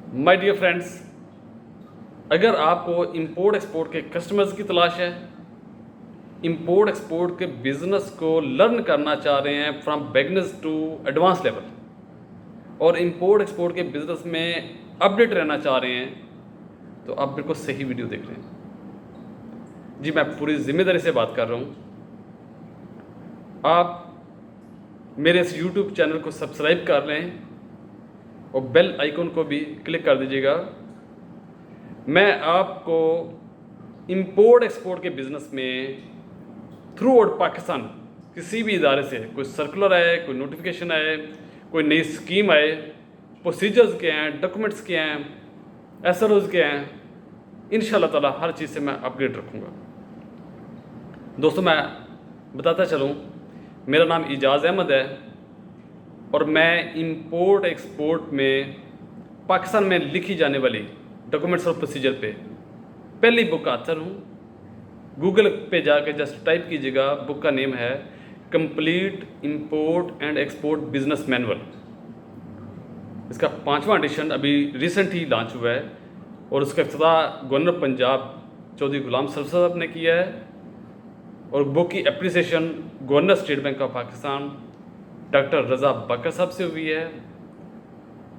My dear friends, अगर आपको import export के कस्टमर्स की तलाश है, इंपोर्ट एक्सपोर्ट के बिज़नेस को लर्न करना चाह रहे हैं from beginners to advance level, और इंपोर्ट एक्सपोर्ट के बिज़नेस में अपडेट रहना चाह रहे हैं, तो आप बिल्कुल सही वीडियो देख रहे हैं। जी, मैं पूरी जिम्मेदारी से बात कर रहा हूँ। आप मेरे इस यूट्यूब चैनल को सब्सक्राइब कर लें और बेल आइकन को भी क्लिक कर दीजिएगा। मैं आपको इंपोर्ट एक्सपोर्ट के बिज़नेस में थ्रू आउट पाकिस्तान किसी भी इदारे से कोई सर्कुलर आए, कोई नोटिफिकेशन आए, कोई नई स्कीम आए, प्रोसीजर्स क्या हैं, डॉक्यूमेंट्स क्या हैं, SROs क्या हैं, इंशाल्लाह ताला हर चीज़ से मैं अपडेट रखूँगा। दोस्तों, मैं बताता चलूँ, मेरा नाम इजाज़ अहमद है और मैं इंपोर्ट एक्सपोर्ट में पाकिस्तान में लिखी जाने वाली डॉक्यूमेंट्स और प्रोसीजर पे पहली बुक ऑथर हूँ। गूगल पे जाके जस्ट टाइप कीजिएगा, बुक का नेम है complete import and export business manual. इसका 5वां एडिशन अभी रिसेंट ही लॉन्च हुआ है और उसका इफ्तिताह गवर्नर पंजाब चौधरी गुलाम सर साहब ने किया है, और बुक की appreciation governor State Bank of Pakistan doctor Raza Baqir साहब से हुई है।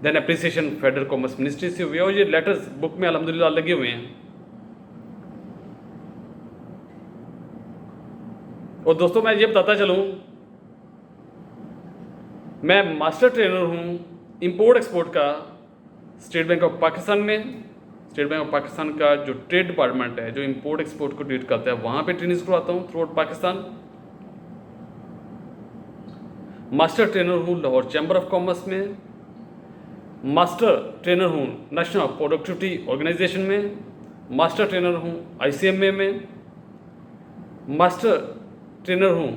Then appreciation federal commerce ministry से हुई है, और ये लेटर्स बुक में अल्हम्दुलिल्लाह लगे हुए हैं। और दोस्तों, मैं ये बताता चलूँ, मैं मास्टर ट्रेनर हूँ इंपोर्ट एक्सपोर्ट का स्टेट बैंक ऑफ पाकिस्तान में। स्टेट बैंक ऑफ पाकिस्तान का जो ट्रेड डिपार्टमेंट है, जो इंपोर्ट एक्सपोर्ट को डील करता है, वहाँ पे ट्रेनिंग करवाता हूँ throughout Pakistan. Master trainer हूँ लाहौर चैम्बर ऑफ कॉमर्स में। मास्टर ट्रेनर हूँ नेशनल प्रोडक्टिविटी ऑर्गेनाइजेशन में। मास्टर ट्रेनर हूँ ICMA में। मास्टर ट्रेनर हूँ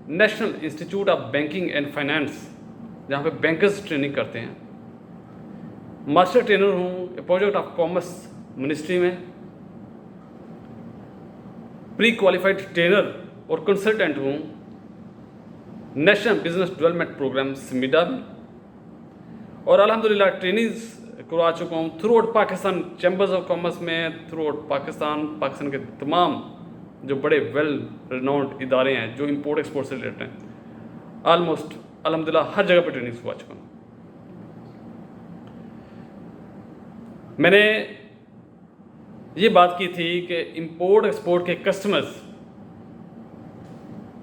national institute of banking and finance, जहाँ पे बैंकर्स ट्रेनिंग करते हैं। मास्टर ट्रेनर हूँ प्रोजेक्ट ऑफ कॉमर्स मिनिस्ट्री में। प्री क्वालिफाइड ट्रेनर और कंसल्टेंट हूँ national business development programme SMIDA में, और अल्हम्दुलिल्लाह ट्रेनिंग्स करवा चुका हूँ throughout Pakistan chambers of commerce में, थ्रू आउट पाकिस्तान के तमाम जो बड़े वेल रिनाउंड इदारे हैं जो इंपोर्ट एक्सपोर्ट से रिलेटेड हैं। ऑलमोस्ट अल्हम्दुलिल्लाह हर जगह पर ट्रेनिंग्स करवा चुका हूँ। मैंने ये बात की थी कि इंपोर्ट एक्सपोर्ट के कस्टमर्स,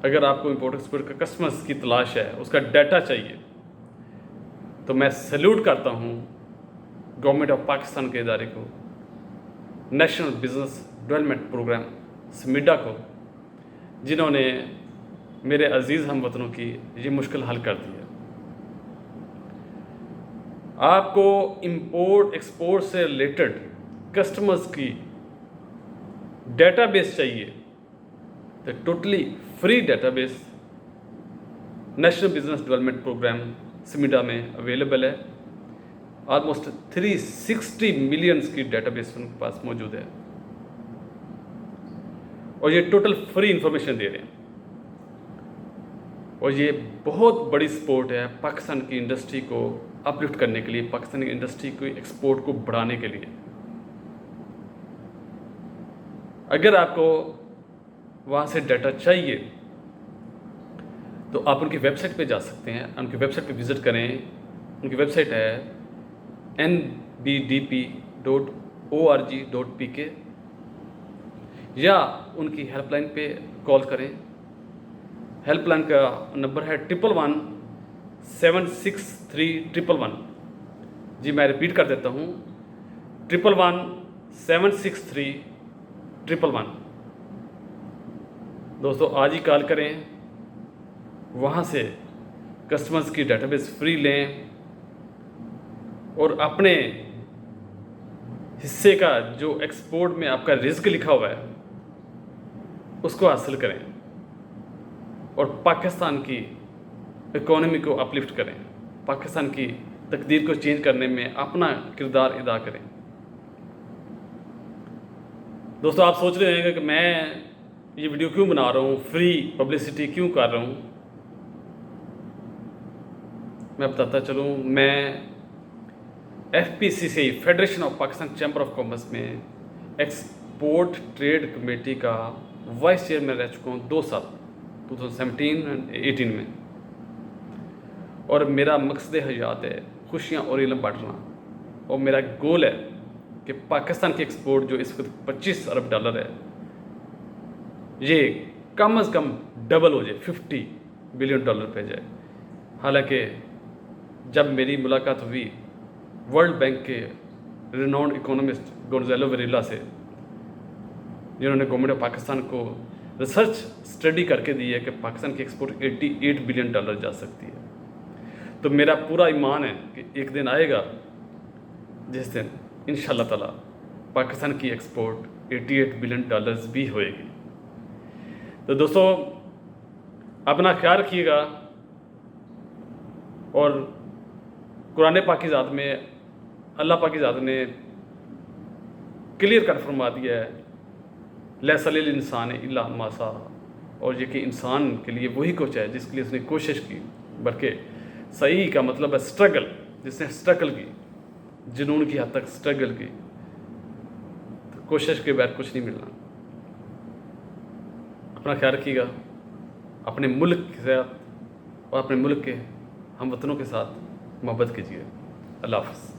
अगर आपको इंपोर्ट एक्सपोर्ट के कस्टमर्स की तलाश है, उसका डाटा चाहिए, तो मैं सैल्यूट करता हूँ गवर्नमेंट ऑफ पाकिस्तान के इदारे को, national business development programme SMIDA को, जिन्होंने मेरे अजीज़ हमवतनों की ये मुश्किल हल कर दी है। आपको इंपोर्ट एक्सपोर्ट से रिलेटेड कस्टमर्स की डेटाबेस चाहिए, तो totally free database national business development programme SMIDA में अवेलेबल है। ऑलमोस्ट 360 मिलियंस की डेटाबेस उनके पास मौजूद है, और ये टोटल फ्री इंफॉर्मेशन दे रहे हैं। और ये बहुत बड़ी सपोर्ट है पाकिस्तान की इंडस्ट्री को अपलिफ्ट करने के लिए, पाकिस्तानी इंडस्ट्री को एक्सपोर्ट को बढ़ाने के लिए। अगर आपको वहाँ से डाटा चाहिए तो आप उनकी वेबसाइट पे जा सकते हैं, उनकी वेबसाइट पे विज़िट करें। उनकी वेबसाइट है nbdp.org.pk, या उनकी हेल्पलाइन पे कॉल करें। हेल्पलाइन का नंबर है 111-763-111। जी, मैं रिपीट कर देता हूँ, 111-763-111। दोस्तों, आज ही कॉल करें, वहाँ से कस्टमर्स की डेटाबेस फ्री लें, और अपने हिस्से का जो एक्सपोर्ट में आपका रिस्क लिखा हुआ है उसको हासिल करें, और पाकिस्तान की इकोनॉमी को अपलिफ्ट करें, पाकिस्तान की तकदीर को चेंज करने में अपना किरदार अदा करें। दोस्तों, आप सोच रहे हैं कि मैं ये वीडियो क्यों बना रहा हूँ, फ्री पब्लिसिटी क्यों कर रहा हूँ। मैं बताता चलूँ, मैं FPCCI federation of Pakistan chamber of commerce में एक्सपोर्ट ट्रेड कमेटी का वाइस चेयरमैन रह चुका हूँ 2 साल 2017 एंड 18 में। और मेरा मकसद हयात है खुशियाँ और इल्म बांटना, और मेरा गोल है कि पाकिस्तान की एक्सपोर्ट जो इस वक्त $25 अरब है, ये कम से कम डबल हो जाए, $50 बिलियन पे जाए। हालांकि जब मेरी मुलाकात हुई वर्ल्ड बैंक के रिनाउंड इकोनॉमिस्ट गोंजालो वेरिला से, जिन्होंने गवर्नमेंट ऑफ पाकिस्तान को रिसर्च स्टडी करके दी है कि पाकिस्तान की एक्सपोर्ट $88 बिलियन जा सकती है, तो मेरा पूरा ईमान है कि एक दिन आएगा जिस दिन इंशाअल्लाह ताला पाकिस्तान की एक्सपोर्ट $88 बिलियन भी होएगी। तो दोस्तों, अपना ख्याल रखिएगा, और कुरान पाक की ज़ात में अल्लाह पाक की ज़ात ने क्लियर कर फरमा दिया है, लैसा लिल इंसान इल्ला मा सा, और ये कि इंसान के लिए वही कुछ है जिसके लिए उसने कोशिश की, बल्कि सही का मतलब है स्ट्रगल, जिसने स्ट्रगल की, जुनून की हद तक स्ट्रगल की, तो कोशिश के बाद कुछ नहीं मिलना। अपना ख्याल रखिएगा, अपने मुल्क के साथ और अपने मुल्क के हमवतनों के साथ मोहब्बत कीजिए। अल्लाह हाफ़िज़।